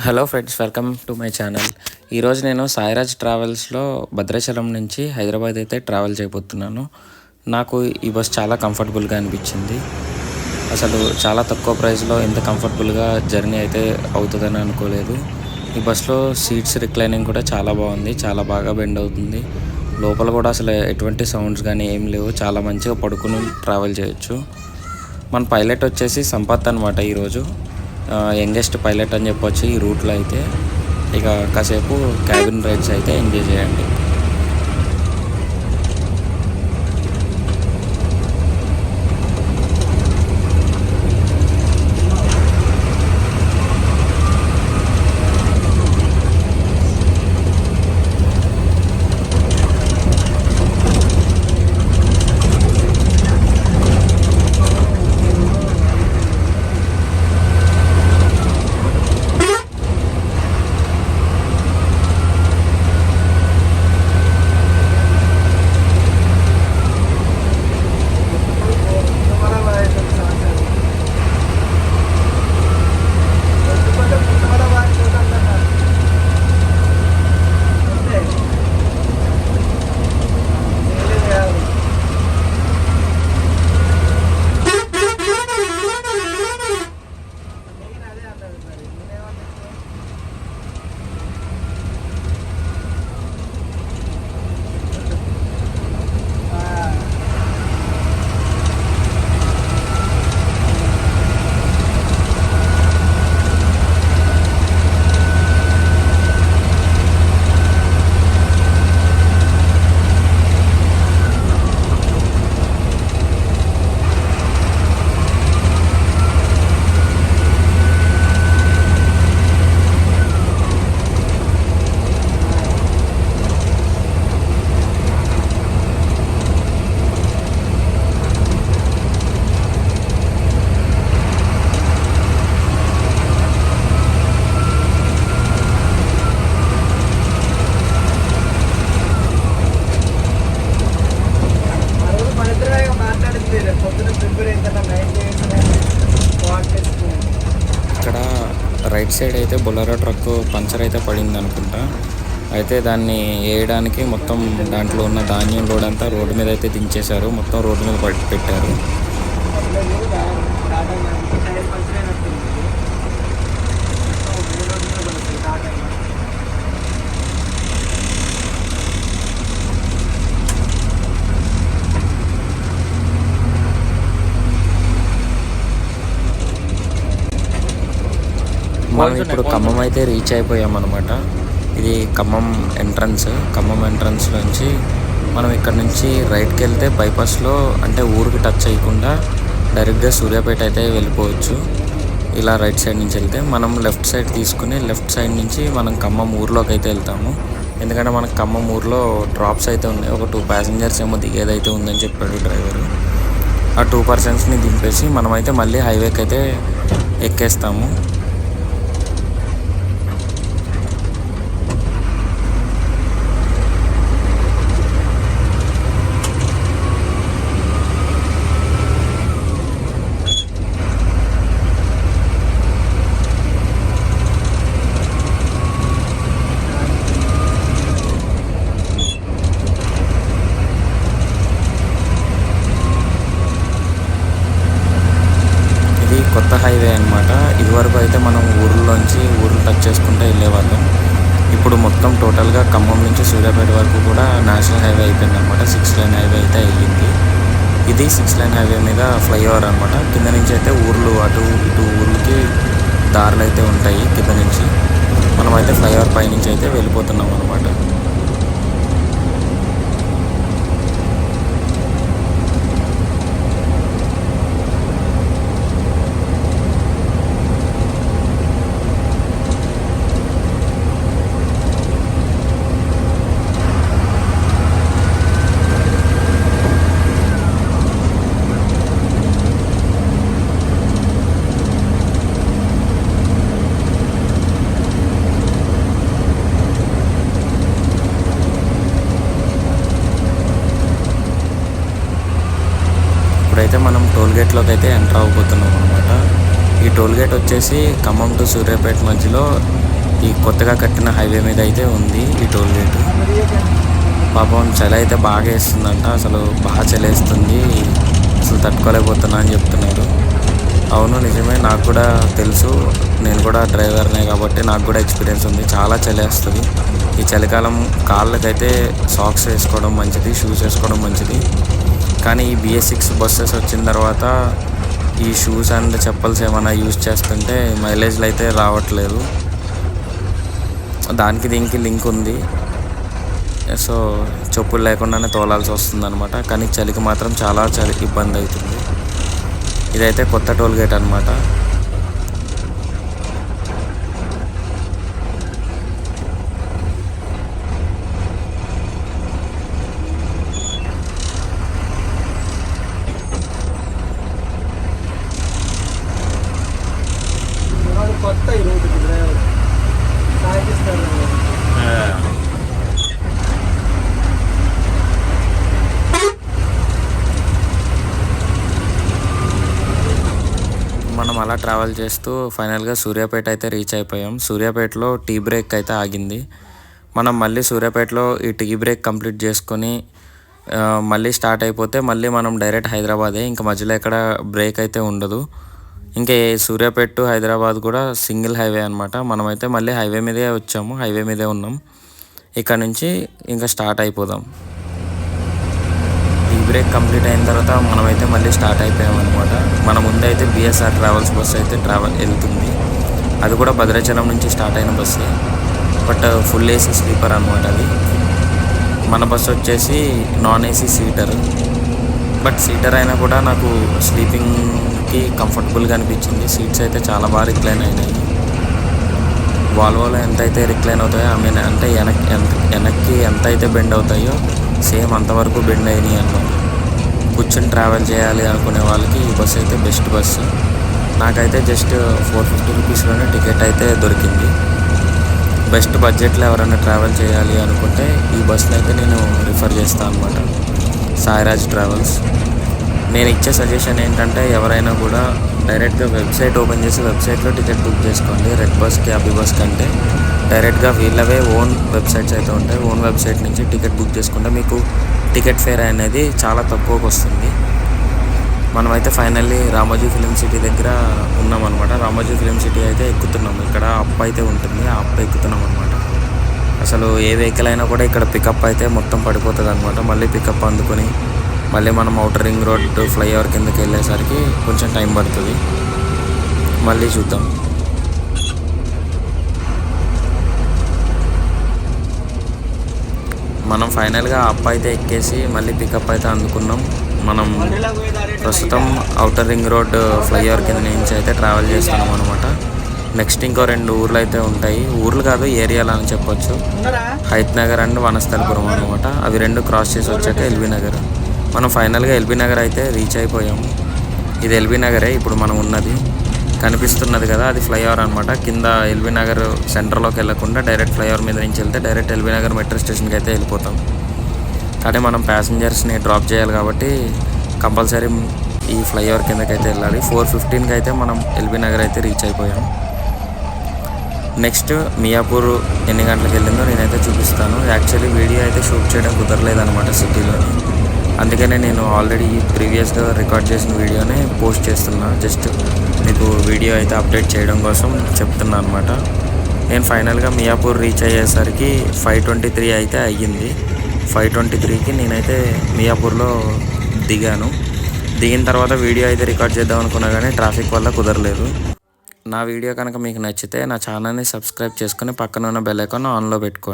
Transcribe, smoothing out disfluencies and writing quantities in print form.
Hello friends, welcome to my channel. ఈరోజు నేను సాయిరాజ్ ట్రావెల్స్లో భద్రాచలం నుంచి హైదరాబాద్ అయితే ట్రావెల్ చేయబోతున్నాను. నాకు ఈ బస్ చాలా కంఫర్టబుల్గా అనిపించింది. అసలు చాలా తక్కువ ప్రైస్లో ఇంత కంఫర్టబుల్గా జర్నీ అయితే అవుతుందని అనుకోలేదు. ఈ బస్లో సీట్స్ రిక్లైనింగ్ కూడా చాలా బాగుంది, చాలా బాగా బెండ్ అవుతుంది. లోపల కూడా అసలు ఎటువంటి సౌండ్స్ కానీ ఏం లేవు, చాలా మంచిగా పడుకుని ట్రావెల్ చేయొచ్చు. మన పైలట్ వచ్చేసి సంపత్ అనమాట. ఈరోజు యంగెస్ట్ పైలట్ అని చెప్పొచ్చు ఈ రూట్లో అయితే. ఇక కాసేపు క్యాబిన్ రైడ్స్ అయితే ఎంజాయ్ చేయండి. ఇక్కడ రైట్ సైడ్ అయితే బొలెరో ట్రక్ పంచర్ అయితే పడింది అనుకుంటా. అయితే దాన్ని వేయడానికి మొత్తం దాంట్లో ఉన్న ధాన్యం లోడ్ అంతా రోడ్డు మీద అయితే దించేశారు, మొత్తం రోడ్డు మీద పెట్టారు. మనం ఇప్పుడు ఖమ్మం అయితే రీచ్ అయిపోయాం అనమాట. ఇది ఖమ్మం ఎంట్రన్స్ నుంచి మనం ఇక్కడ నుంచి రైట్కి వెళ్తే బైపాస్లో అంటే ఊరికి టచ్ చేయకుండా డైరెక్ట్గా సూర్యాపేట అయితే వెళ్ళిపోవచ్చు. ఇలా రైట్ సైడ్ నుంచి వెళ్తే మనం లెఫ్ట్ సైడ్ తీసుకుని లెఫ్ట్ సైడ్ నుంచి మనం ఖమ్మం ఊర్లోకి అయితే వెళ్తాము. ఎందుకంటే మనకు ఖమ్మం ఊర్లో డ్రాప్స్ అయితే ఉన్నాయి. ఒక 2 ప్యాసింజర్స్ ఏమో దిగేదైతే ఉందని చెప్పాడు డ్రైవరు. ఆ 2 పర్సన్స్ని దింపేసి మనమైతే మళ్ళీ హైవేకి అయితే ఎక్కేస్తాము. కొత్త హైవే అనమాట. ఇదివరకు అయితే మనం ఊర్లు టచ్ చేసుకుంటూ వెళ్ళేవాళ్ళం. ఇప్పుడు మొత్తం టోటల్గా ఖమ్మం నుంచి సూర్యాపేట వరకు కూడా నేషనల్ హైవే అయిపోయింది అనమాట. 6 లైన్ హైవే అయితే అయ్యింది. ఇది 6 లైన్ హైవే మీద ఫ్లైఓవర్ అనమాట. కింద నుంచి అయితే ఊర్లు అటు ఇటు ఊర్లకి దారులు అయితే ఉంటాయి. కింద నుంచి మనమైతే ఫ్లైఓవర్ పైనుంచి అయితే వెళ్ళిపోతున్నాం అనమాట. ఇప్పుడైతే మనం టోల్గేట్లోకి అయితే ఎంటర్ అవ్వబోతున్నాం అనమాట. ఈ టోల్గేట్ వచ్చేసి ఖమ్మం టు సూర్యాపేట మధ్యలో ఈ కొత్తగా కట్టిన హైవే మీద అయితే ఉంది ఈ టోల్ గేట్. పాపం చలి అయితే బాగా వేస్తుందంట, అసలు బాగా చలేస్తుంది, అసలు తట్టుకోలేకపోతున్నా అని చెప్తున్నారు. అవును నిజమే, నాకు కూడా తెలుసు, నేను కూడా డ్రైవర్నే కాబట్టి నాకు కూడా ఎక్స్పీరియన్స్ ఉంది. చాలా చలి వేస్తుంది ఈ చలికాలం. కాళ్ళకైతే సాక్స్ వేసుకోవడం మంచిది, షూస్ వేసుకోవడం మంచిది. కానీ ఈ BS6 బస్సెస్ వచ్చిన తర్వాత ఈ షూస్ అండ్ చెప్పల్స్ ఏమైనా యూజ్ చేస్తుంటే మైలేజ్లు అయితే రావట్లేదు. దానికి దీనికి లింక్ ఉంది. సో చెప్పులు లేకుండానే తోలాల్సి వస్తుంది అనమాట. కానీ చలికి మాత్రం చాలా ఇబ్బంది అవుతుంది. ఇదైతే కొత్త టోల్ గేట్ అనమాట. కొత్త ఈ రోడ్డుకి డ్రైవర్ సాగిస్తారు. మనం అలా ట్రావెల్ చేస్తూ ఫైనల్గా సూర్యాపేట అయితే రీచ్ అయిపోయాం. సూర్యాపేటలో టీ బ్రేక్ అయితే ఆగింది. మనం మళ్ళీ సూర్యాపేటలో ఈ టీ బ్రేక్ కంప్లీట్ చేసుకొని మళ్ళీ స్టార్ట్ అయిపోతే మళ్ళీ మనం డైరెక్ట్ హైదరాబాదే. ఇంకా మధ్యలో ఎక్కడ బ్రేక్ అయితే ఉండదు. ఇంకా సూర్యాపేట టు హైదరాబాద్ కూడా సింగిల్ హైవే అనమాట. మనమైతే మళ్ళీ హైవే మీదే వచ్చాము, హైవే మీదే ఉన్నాం. ఇక్కడ నుంచి ఇంకా స్టార్ట్ అయిపోదాం. ఈ బ్రేక్ కంప్లీట్ అయిన తర్వాత మనమైతే మళ్ళీ స్టార్ట్ అయిపోయాం అనమాట. మన ముందైతే BSR ట్రావెల్స్ బస్సు అయితే వెళ్తుంది. అది కూడా భద్రాచలం నుంచి స్టార్ట్ అయిన బస్సే, బట్ ఫుల్ AC స్లీపర్ అనమాట అది. మన బస్సు వచ్చేసి non AC seater. But seater అయినా కూడా నాకు స్లీపింగ్కి కంఫర్టబుల్గా అనిపించింది. సీట్స్ అయితే చాలా బాగా రిక్లైన్ అయినాయి. వాల్వోలో ఎంత అయితే రిక్లైన్ అవుతాయో అంటే వెనక్కి ఎంత అయితే బెండ్ అవుతాయో సేమ్ అంతవరకు బెండ్ అయినాయి అన్నమాట. కూర్చొని ట్రావెల్ చేయాలి అనుకునే వాళ్ళకి ఈ బస్సు అయితే బెస్ట్ బస్సు. నాకైతే జస్ట్ 450 రూపీస్లోనే టికెట్ అయితే దొరికింది. బెస్ట్ బడ్జెట్లో ఎవరైనా ట్రావెల్ చేయాలి అనుకుంటే ఈ బస్సుని అయితే నేను రిఫర్ చేస్తాను అనమాట, సాయిరాజ్ ట్రావెల్స్. నేను ఇచ్చే సజెషన్ ఏంటంటే ఎవరైనా కూడా డైరెక్ట్గా వెబ్సైట్ ఓపెన్ చేసి వెబ్సైట్లో టికెట్ బుక్ చేసుకోండి. రెడ్ బస్కి, అభి బస్ కంటే డైరెక్ట్గా వీళ్ళవే ఓన్ వెబ్సైట్స్ అయితే ఉంటాయి. ఓన్ వెబ్సైట్ నుంచి టికెట్ బుక్ చేసుకుంటే మీకు టికెట్ ఫేర్ అనేది చాలా తక్కువకు వస్తుంది. మనమైతే ఫైనల్లీ రామోజీ ఫిలిం సిటీ దగ్గర ఉన్నామన్నమాట. రామోజీ ఫిలిం సిటీ అయితే ఎక్కుతున్నాము. ఇక్కడ అప్ అయితే ఉంటుంది, ఆ అప్ ఎక్కుతున్నాం అనమాట. అసలు ఏ వెహికల్ అయినా కూడా ఇక్కడ పికప్ అయితే మొత్తం పడిపోతుంది అనమాట. మళ్ళీ పికప్ అందుకొని మళ్ళీ మనం ఔటర్ రింగ్ రోడ్ ఫ్లైఓవర్ కిందకి వెళ్ళేసరికి కొంచెం టైం పడుతుంది. మళ్ళీ చూద్దాం. మనం ఫైనల్గా అప్ అయితే ఎక్కేసి మళ్ళీ పికప్ అయితే అందుకున్నాం. మనం ప్రస్తుతం ఔటర్ రింగ్ రోడ్ ఫ్లైఓవర్ కింద నుంచి అయితే ట్రావెల్ చేస్తున్నాం అనమాట. నెక్స్ట్ ఇంకో 2 ఊర్లు అయితే ఉంటాయి. ఊర్లు కాదు, ఏరియాలు అని చెప్పొచ్చు. హైత్ నగర్ అండ్ వనస్థలపురం అనమాట. అవి 2 క్రాస్ చేసి వచ్చాక ఎల్బీ నగర్. మనం ఫైనల్గా ఎల్బీ నగర్ అయితే రీచ్ అయిపోయాము. ఇది ఎల్బీ నగరే ఇప్పుడు మనం ఉన్నది. కనిపిస్తున్నది కదా, అది ఫ్లైఓవర్ అనమాట. కింద ఎల్బీ నగర్ సెంటర్లోకి వెళ్ళకుండా డైరెక్ట్ ఫ్లైఓవర్ మీద నుంచి వెళ్తే డైరెక్ట్ ఎల్బీ నగర్ మెట్రో స్టేషన్కి అయితే వెళ్ళిపోతాం. కానీ మనం ప్యాసింజర్స్ని డ్రాప్ చేయాలి కాబట్టి కంపల్సరీ ఈ ఫ్లైఓవర్ కిందకి అయితే వెళ్ళాలి. 4:15కి అయితే మనం ఎల్బీ నగర్ అయితే రీచ్ అయిపోయాం. నెక్స్ట్ మియాపూర్ ఎన్ని గంటలకు వెళ్ళిందో నేనైతే చూపిస్తాను. యాక్చువల్లీ వీడియో అయితే షూట్ చేయడం కుదరలేదనమాట సిటీలోని. అందుకనే నేను ఆల్రెడీ ప్రీవియస్గా రికార్డ్ చేసిన వీడియోనే పోస్ట్ చేస్తున్నా. జస్ట్ మీకు వీడియో అయితే అప్డేట్ చేయడం కోసం చెప్తున్నా అనమాట. నేను ఫైనల్గా మియాపూర్ రీచ్ అయ్యేసరికి 5:23 అయితే అయ్యింది. 5:23కి నేనైతే మియాపూర్లో దిగాను. దిగిన తర్వాత వీడియో అయితే రికార్డ్ చేద్దాం అనుకున్నా కానీ ట్రాఫిక్ వల్ల కుదరలేదు. నా వీడియో కనుక మీకు నచ్చితే నా ఛానల్ని సబ్స్క్రైబ్ చేసుకుని పక్కన ఉన్న బెల్ ఐకాన్ ఆన్లో పెట్టుకోండి.